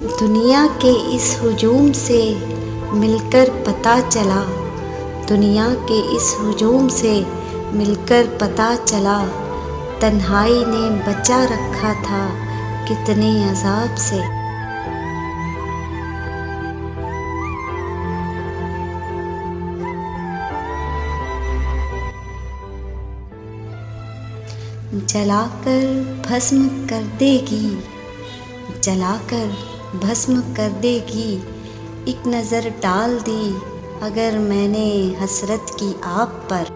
दुनिया के इस हुजूम से मिलकर पता चला, दुनिया के इस हुजूम से मिलकर पता चला, तन्हाई ने बचा रखा था कितने अज़ाब से। जलाकर भस्म कर देगी, जलाकर भस्म कर देगी, एक नज़र डाल दी अगर मैंने हसरत की आप पर।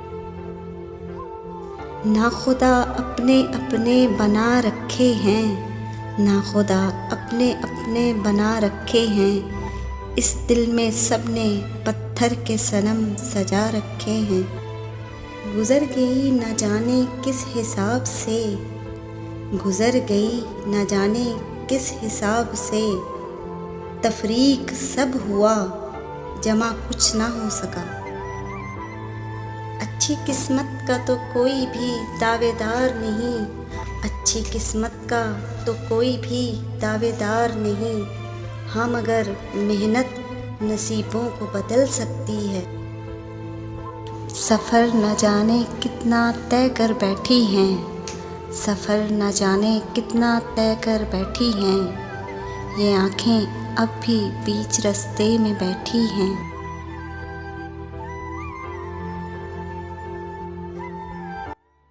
ना खुदा अपने अपने बना रखे हैं, ना खुदा अपने अपने बना रखे हैं, इस दिल में सबने पत्थर के सनम सजा रखे हैं। गुज़र गई न जाने किस हिसाब से, गुज़र गई न जाने किस हिसाब से, तफरीक सब हुआ जमा कुछ ना हो सका। अच्छी किस्मत का तो कोई भी दावेदार नहीं, अच्छी किस्मत का तो कोई भी दावेदार नहीं, हाँ मगर मेहनत नसीबों को बदल सकती है। सफ़र न जाने कितना तय कर बैठी हैं, सफ़र न जाने कितना तय कर बैठी हैं, ये आँखें अब भी बीच रास्ते में बैठी हैं।